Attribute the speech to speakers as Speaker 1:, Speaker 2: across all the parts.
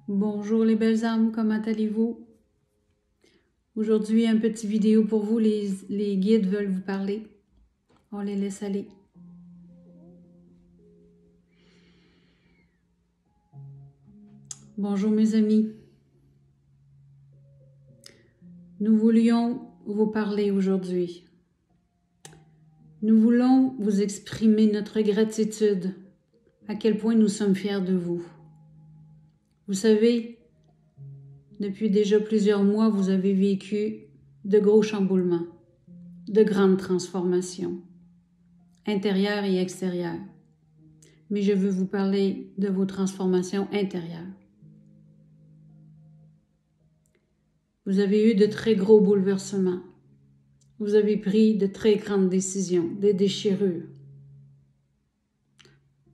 Speaker 1: Bonjour les belles âmes, comment allez-vous? Aujourd'hui, un petit vidéo pour vous, les guides veulent vous parler. On les laisse aller. Bonjour mes amis. Nous voulions vous parler aujourd'hui. Nous voulons vous exprimer notre gratitude, à quel point nous sommes fiers de vous. Vous savez, depuis déjà plusieurs mois, vous avez vécu de gros chamboulements, de grandes transformations, intérieures et extérieures. Mais je veux vous parler de vos transformations intérieures. Vous avez eu de très gros bouleversements. Vous avez pris de très grandes décisions, des déchirures,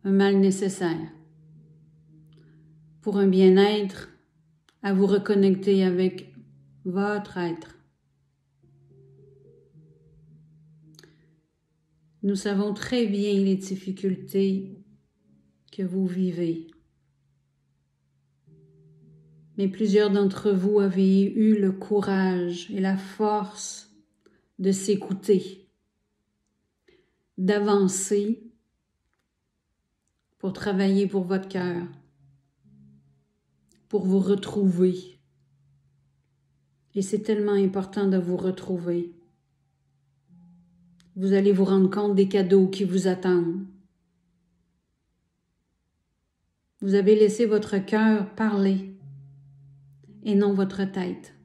Speaker 1: un mal nécessaire pour un bien-être, à vous reconnecter avec votre être. Nous savons très bien les difficultés que vous vivez. Mais plusieurs d'entre vous avez eu le courage et la force de s'écouter, d'avancer pour travailler pour votre cœur, pour vous retrouver. Et c'est tellement important de vous retrouver. Vous allez vous rendre compte des cadeaux qui vous attendent. Vous avez laissé votre cœur parler et non votre tête.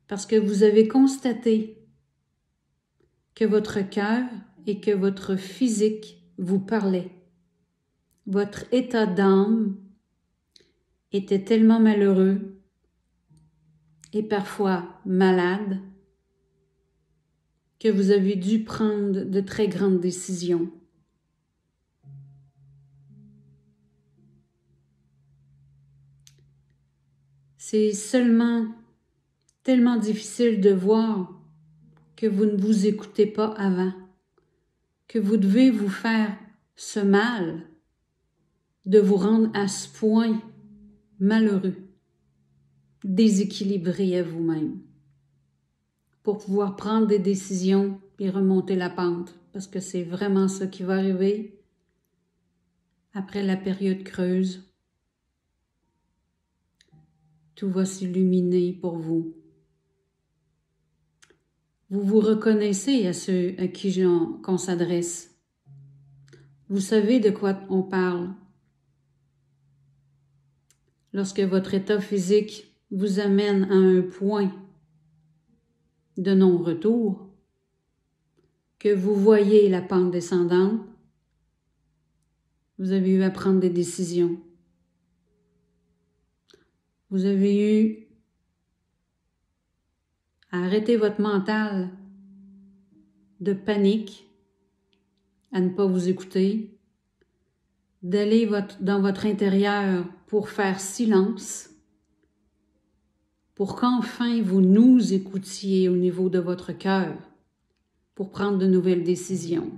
Speaker 1: Parce que vous avez constaté que votre cœur et que votre physique vous parlaient. Votre état d'âme était tellement malheureux et parfois malade que vous avez dû prendre de très grandes décisions. C'est seulement tellement difficile de voir que vous ne vous écoutez pas avant, que vous devez vous faire ce mal de vous rendre à ce point malheureux, déséquilibré à vous-même, pour pouvoir prendre des décisions et remonter la pente, parce que c'est vraiment ça qui va arriver après la période creuse. Tout va s'illuminer pour vous. Vous vous reconnaissez à ceux à qui qu'on s'adresse. Vous savez de quoi on parle. Lorsque votre état physique vous amène à un point de non-retour, que vous voyez la pente descendante, vous avez eu à prendre des décisions. Vous avez eu à arrêter votre mental de panique, à ne pas vous écouter, d'aller dans votre intérieur pour faire silence, pour qu'enfin vous nous écoutiez au niveau de votre cœur, pour prendre de nouvelles décisions.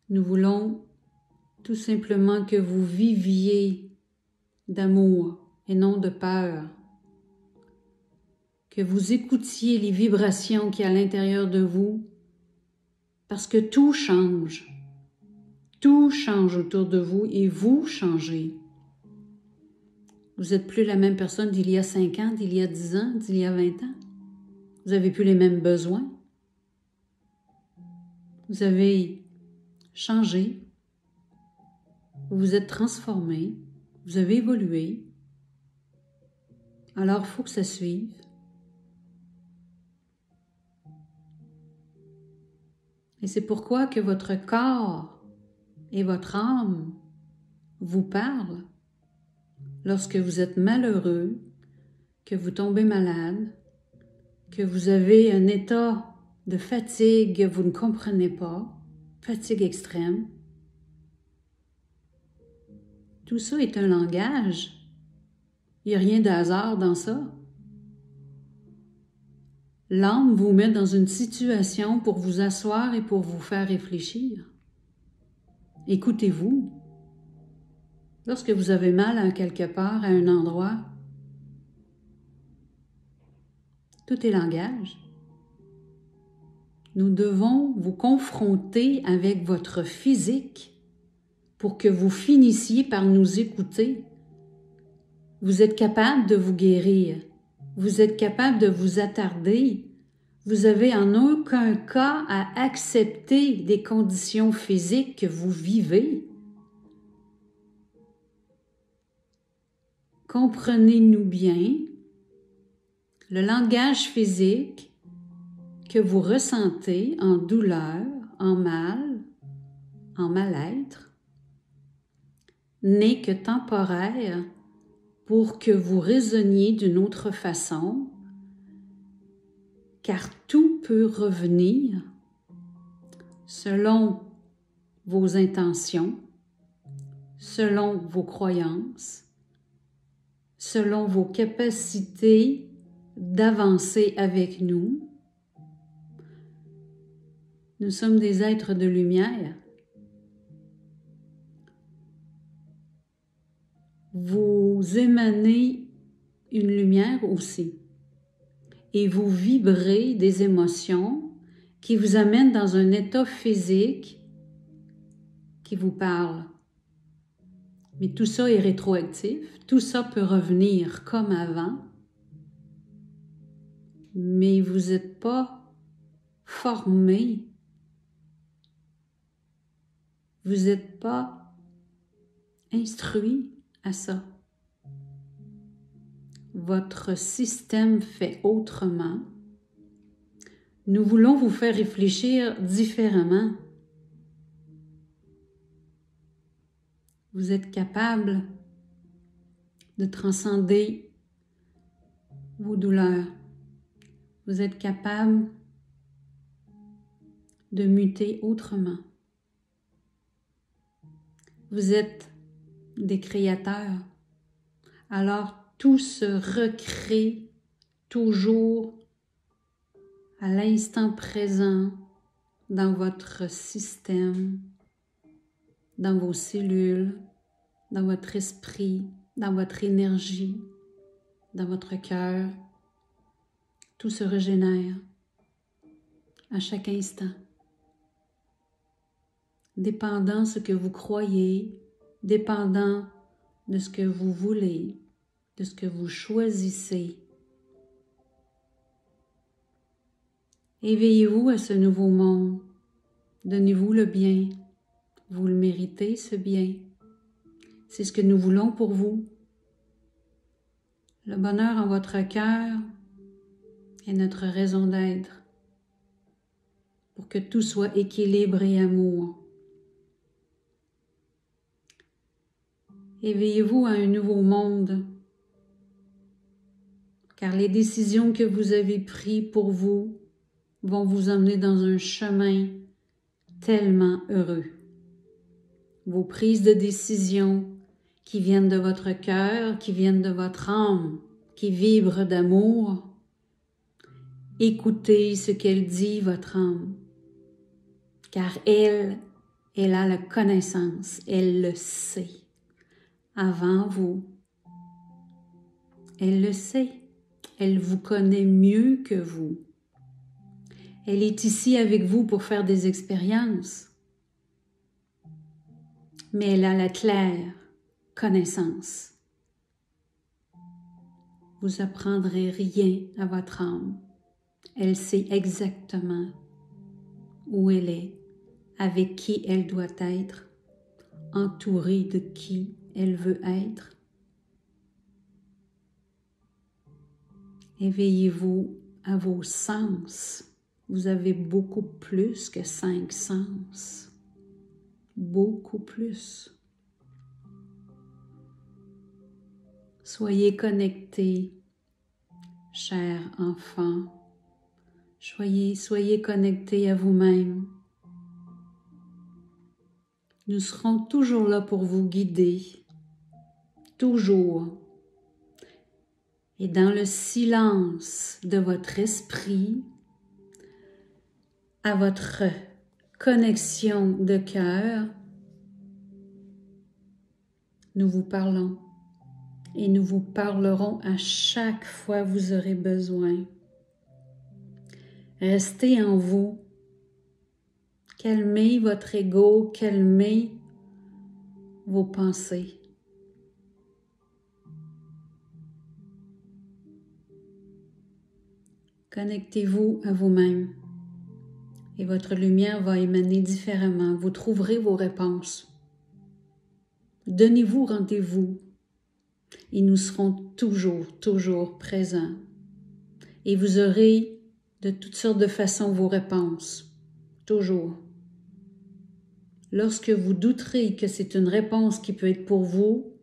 Speaker 1: Nous voulons tout simplement que vous viviez d'amour et non de peur, que vous écoutiez les vibrations qu'il y a à l'intérieur de vous, parce que tout change autour de vous et vous changez. Vous n'êtes plus la même personne d'il y a 5 ans, d'il y a 10 ans, d'il y a 20 ans. Vous n'avez plus les mêmes besoins. Vous avez changé. Vous vous êtes transformé. Vous avez évolué. Alors, il faut que ça suive. Et c'est pourquoi que votre corps et votre âme vous parlent lorsque vous êtes malheureux, que vous tombez malade, que vous avez un état de fatigue que vous ne comprenez pas, fatigue extrême. Tout ça est un langage. Il n'y a rien de hasard dans ça. l'âme vous met dans une situation pour vous asseoir et pour vous faire réfléchir. Écoutez-vous. Lorsque vous avez mal à quelque part, à un endroit, tout est langage. Nous devons vous confronter avec votre physique pour que vous finissiez par nous écouter. Vous êtes capable de vous guérir. Vous êtes capable de vous attarder. Vous avez en aucun cas à accepter des conditions physiques que vous vivez. Comprenez-nous bien, le langage physique que vous ressentez en douleur, en mal, en mal-être, n'est que temporaire pour que vous raisonniez d'une autre façon, car tout peut revenir selon vos intentions, selon vos croyances, selon vos capacités d'avancer avec nous. Nous sommes des êtres de lumière. Vous émanez une lumière aussi et vous vibrez des émotions qui vous amènent dans un état physique qui vous parle. Mais tout ça est rétroactif, tout ça peut revenir comme avant, mais vous n'êtes pas formé, vous n'êtes pas instruit à ça. Votre système fait autrement. Nous voulons vous faire réfléchir différemment. Vous êtes capable de transcender vos douleurs. Vous êtes capable de muter autrement. Vous êtes des créateurs. Alors, tout se recrée toujours à l'instant présent dans votre système, dans vos cellules, dans votre esprit, dans votre énergie, dans votre cœur. Tout se régénère à chaque instant. Dépendant ce que vous croyez, dépendant de ce que vous voulez, de ce que vous choisissez. Éveillez-vous à ce nouveau monde. Donnez-vous le bien. Vous le méritez, ce bien. C'est ce que nous voulons pour vous. Le bonheur en votre cœur est notre raison d'être. Pour que tout soit équilibre et amour. Éveillez-vous à un nouveau monde, car les décisions que vous avez prises pour vous vont vous emmener dans un chemin tellement heureux. Vos prises de décision qui viennent de votre cœur, qui viennent de votre âme, qui vibrent d'amour, écoutez ce qu'elle dit, votre âme, car elle a la connaissance, elle le sait. Avant vous. Elle le sait. Elle vous connaît mieux que vous. Elle est ici avec vous pour faire des expériences. Mais elle a la claire connaissance. Vous apprendrez rien à votre âme. Elle sait exactement où elle est, avec qui elle doit être, entourée de qui elle veut être. Éveillez-vous à vos sens. Vous avez beaucoup plus que 5 sens. Beaucoup plus. Soyez connectés, chers enfants. Soyez connectés à vous-même. Nous serons toujours là pour vous guider. Toujours. Et dans le silence de votre esprit, à votre connexion de cœur, nous vous parlons et nous vous parlerons à chaque fois que vous aurez besoin. Restez en vous. Calmez votre ego, calmez vos pensées. Connectez-vous à vous-même et votre lumière va émaner différemment. Vous trouverez vos réponses. Donnez-vous rendez-vous et nous serons toujours présents. Et vous aurez de toutes sortes de façons vos réponses. Toujours. Lorsque vous douterez que c'est une réponse qui peut être pour vous,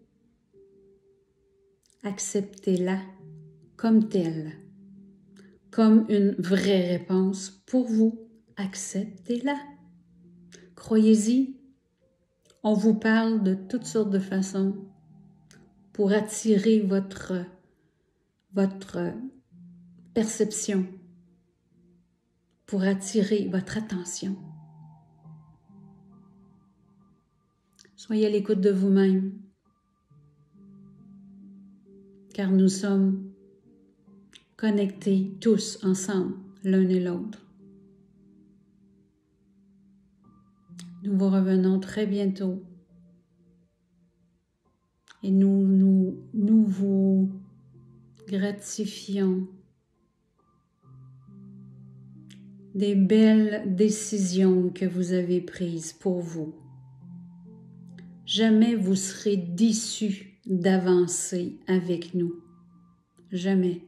Speaker 1: acceptez-la comme telle, comme une vraie réponse pour vous. Acceptez-la. Croyez-y. On vous parle de toutes sortes de façons pour attirer votre perception, pour attirer votre attention. Soyez à l'écoute de vous-même, car nous sommes connectés tous ensemble, l'un et l'autre. Nous vous revenons très bientôt et nous vous gratifions des belles décisions que vous avez prises pour vous. Jamais vous serez déçus d'avancer avec nous. Jamais.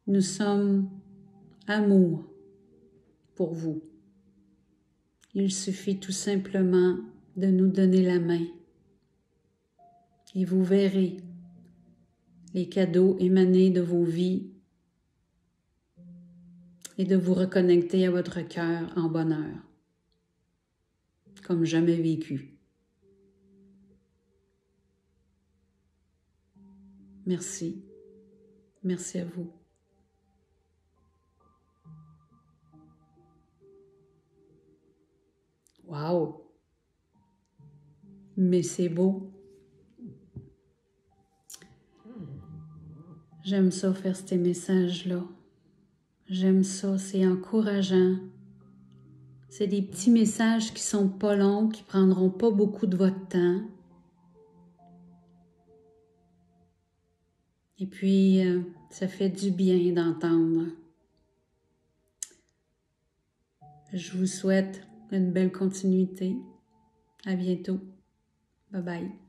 Speaker 1: Nous sommes amour pour vous. Il suffit tout simplement de nous donner la main. Et vous verrez les cadeaux émaner de vos vies et de vous reconnecter à votre cœur en bonheur, comme jamais vécu. Merci. Merci à vous. Wow! Mais c'est beau. J'aime ça faire ces messages-là. J'aime ça, c'est encourageant. C'est des petits messages qui sont pas longs, qui prendront pas beaucoup de votre temps. Et puis, ça fait du bien d'entendre. Je vous souhaite une belle continuité. À bientôt. Bye bye.